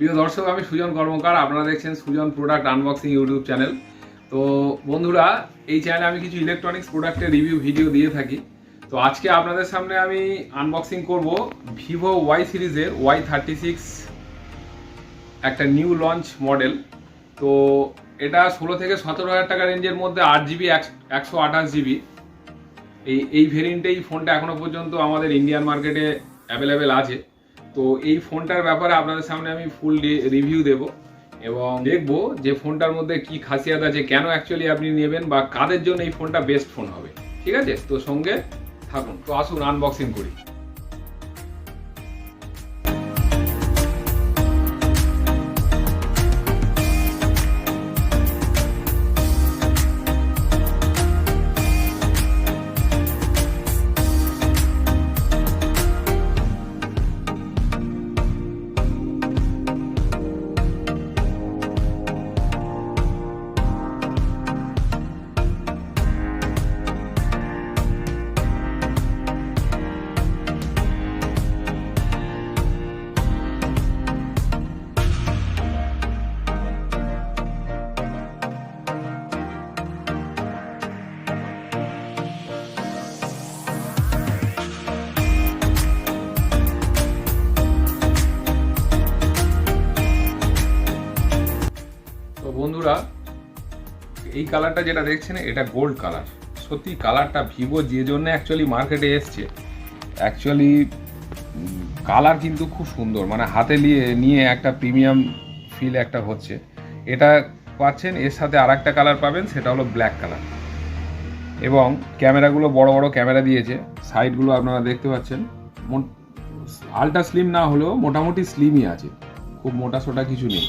প্রিয় দর্শক, আমি সুজন কর্মকার। আপনারা দেখছেন Sujan product unboxing YouTube channel. তো বন্ধুরা, এই চ্যানেলে আমি কিছু ইলেকট্রনিক্স প্রোডাক্টের রিভিউ ভিডিও দিয়ে থাকি। তো আজকে আপনাদের সামনে আমি আনবক্সিং করব ভিভো ওয়াই সিরিজের Y36 একটা নিউ লঞ্চ মডেল। তো এটা 16 থেকে 17 হাজার টাকা রেঞ্জের মধ্যে 8GB 128GB এই ভেরিয়েন্টেই ফোনটা এখনো পর্যন্ত আমাদের ইন্ডিয়ান মার্কেটে অ্যাভেলেবেল আছে। তো এই ফোনটার ব্যাপারে আপনাদের সামনে আমি ফুল রিভিউ দেব এবং দেখব যে ফোনটার মধ্যে কি খাসিয়াত আছে, কেন অ্যাকচুয়ালি আপনি নেবেন বা কাদের জন্য এই ফোনটা বেস্ট ফোন হবে। ঠিক আছে, তো সঙ্গে থাকুন। তো আসুন আনবক্সিং করি। তো বন্ধুরা, এই কালারটা যেটা দেখছেন এটা গোল্ড কালার। সত্যি কালারটা ভিভো যে জন্য অ্যাকচুয়ালি মার্কেটে এসছে, অ্যাকচুয়ালি কালার কিন্তু খুব সুন্দর, মানে হাতে নিয়ে একটা প্রিমিয়াম ফিল একটা হচ্ছে। এটা পাচ্ছেন, এর সাথে আর একটা কালার পাবেন, সেটা হলো ব্ল্যাক কালার। এবং ক্যামেরাগুলো বড় বড় ক্যামেরা দিয়েছে, সাইডগুলো আপনারা দেখতে পাচ্ছেন। আলট্রা স্লিম না হলেও মোটামুটি স্লিমই আছে, খুব মোটা সোটা কিছু নেই।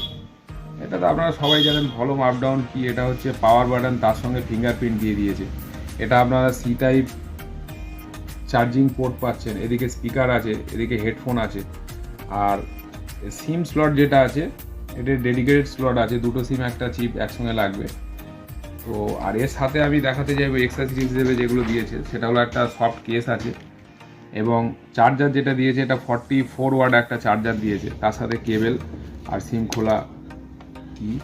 এটা তো আপনারা সবাই জানেন ভলিউম আপ ডাউন কি, এটা হচ্ছে পাওয়ার বাটন, তার সঙ্গে ফিঙ্গারপ্রিন্ট দিয়ে দিয়েছে। এটা আপনারা সি টাইপ চার্জিং পোর্ট পাচ্ছেন, এদিকে স্পিকার আছে, এদিকে হেডফোন আছে। আর সিম স্লট যেটা আছে, এটার ডেডিকেটেড স্লট আছে, দুটো সিম একটা চিপ একসঙ্গে লাগবে। তো আর এর সাথে আমি দেখাতে চাইবো এক্সেসরিজ হিসেবে যেগুলো দিয়েছে, সেটা হলো একটা সফট কেস আছে এবং চার্জার যেটা দিয়েছে এটা 44 ওয়াট একটা চার্জার দিয়েছে, তার সাথে কেবেল আর সিম খোলা কি।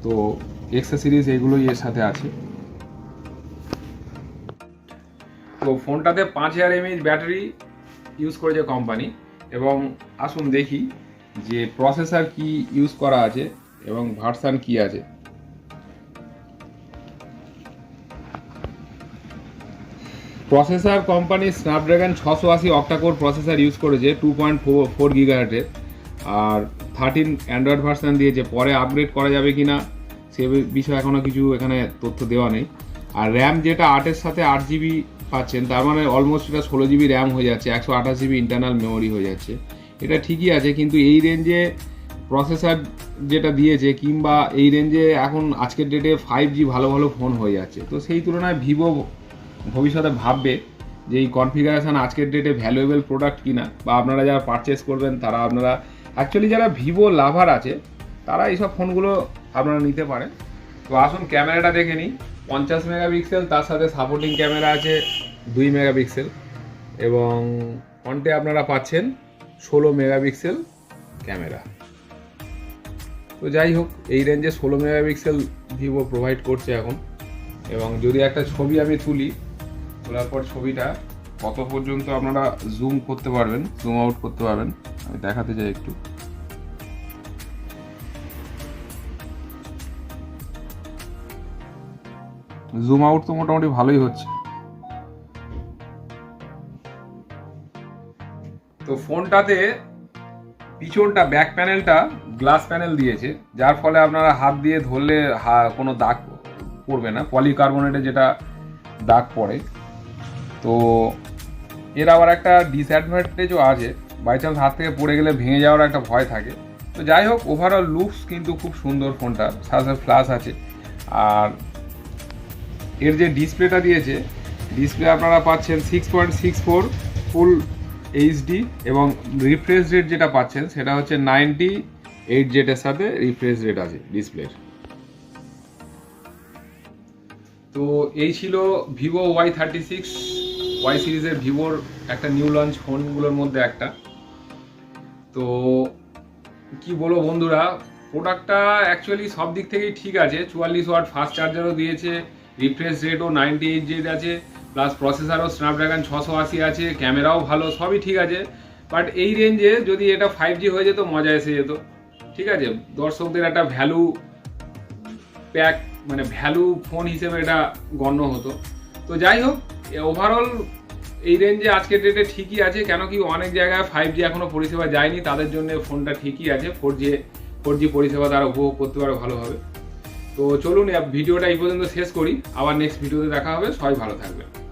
তো এক্সেসরিজ এগুলোই এর সাথে আছে। তো ফোনটাতে 5000 mAh ব্যাটারি ইউজ করেছে কোম্পানি। এবং আসুন দেখি যে প্রসেসর কি ইউজ করা আছে এবং ভার্সন কি আছে। Processor company Snapdragon 680 octa-core processor use করেছে, 2.4 গিগাহার্টের। আর 13 অ্যান্ড্রয়েড ভার্সন দিয়েছে, পরে আপগ্রেড করা যাবে কি না সে বিষয়ে এখনও কিছু এখানে তথ্য দেওয়া নেই। আর র্যাম যেটা 8-এর সাথে 8GB পাচ্ছেন, তার মানে অলমোস্ট এটা 16GB র্যাম হয়ে যাচ্ছে, 128GB ইন্টারনাল মেমোরি হয়ে যাচ্ছে। এটা ঠিকই আছে, কিন্তু এই রেঞ্জে প্রসেসর যেটা দিয়েছে, কিংবা এই রেঞ্জে এখন আজকের ডেটে 5G ভালো ভালো ফোন হয়ে যাচ্ছে। তো সেই তুলনায় ভিভো ভবিষ্যতে ভাববে যে এই কনফিগারেশান আজকের ডেটে ভ্যালুয়েবল প্রোডাক্ট কিনা, বা আপনারা যারা পারচেস করবেন তারা আপনারা অ্যাকচুয়ালি যারা ভিভো লাভার আছে তারা এইসব ফোনগুলো আপনারা নিতে পারেন। তো আসুন ক্যামেরাটা দেখে নিই। 50 মেগাপিক্সেল, তার সাথে সাপোর্টিং ক্যামেরা আছে 2 মেগাপিক্সেল এবং ফ্রন্টে আপনারা পাচ্ছেন 16 মেগাপিক্সেল ক্যামেরা। তো যাই হোক, এই রেঞ্জে 16 মেগাপিক্সেল ভিভো প্রোভাইড করছে এখন। এবং যদি একটা ছবি আমি তোলার পর ছবিটা কত পর্যন্ত আপনারা জুম করতে পারবেন, জুম আউট করতে পারবেন, আমি দেখাতে চাই একটু। জুম আউট তো মোটামুটি ভালোই হচ্ছে। তো ফোনটাতে পিছনটা ব্যাক প্যানেলটা গ্লাস প্যানেল দিয়েছে, যার ফলে আপনারা হাত দিয়ে ধরলে কোনো দাগ পড়বে না, পলিকার্বনেটে যেটা দাগ পড়ে। তো এর আবার একটা ডিসঅ্যাডভান্টেজও আছে, বাই চান্স হাত থেকে পড়ে গেলে ভেঙে যাওয়ার একটা ভয় থাকে। তো যাই হোক, ওভারঅল লুকস কিন্তু খুব সুন্দর ফোনটা, সাথে ফ্ল্যাশ আছে। আর এর যে ডিসপ্লেটা দিয়েছে, ডিসপ্লে আপনারা পাচ্ছেন 6.64 ফুল এইচডি এবং রিফ্রেশ রেট যেটা পাচ্ছেন সেটা হচ্ছে 98 এর সাথে রিফ্রেশ রেট আছে ডিসপ্লের। তো এই ছিল ভিভো Y36 ওয়াই সিরিজের ভিভোর একটা নিউ লঞ্চ ফোনগুলোর মধ্যে একটা। তো কি বলবো বন্ধুরা, প্রোডাক্টটা অ্যাকচুয়ালি সব দিক থেকেই ঠিক আছে। 44 ওয়াট ফাস্ট চার্জারও দিয়েছে, রিফ্রেশ রেটও 98 আছে, প্লাস প্রসেসরও স্ন্যাপড্রাগন 680 আছে, ক্যামেরাও ভালো, সবই ঠিক আছে। বাট এই রেঞ্জে যদি এটা 5G হয়ে যেত মজা এসে যেত, ঠিক আছে, দর্শকদের একটা ভ্যালু প্যাক মানে ভ্যালু ফোন হিসেবে এটা গণ্য হতো। তো যাই হোক, ওভারঅল এই রেঞ্জে আজকের ডেটে ঠিকই আছে, কেন কি অনেক জায়গায় 5G এখনো পরিষেবা যায়নি, তাদের জন্য ফোনটা ঠিকই আছে। 4G পরিষেবা তারা উপভোগ করতে পারে ভালোভাবে। তো চলুন ভিডিওটা এই পর্যন্ত শেষ করি, আবার নেক্সট ভিডিওতে দেখা হবে। সবাই ভালো থাকবেন।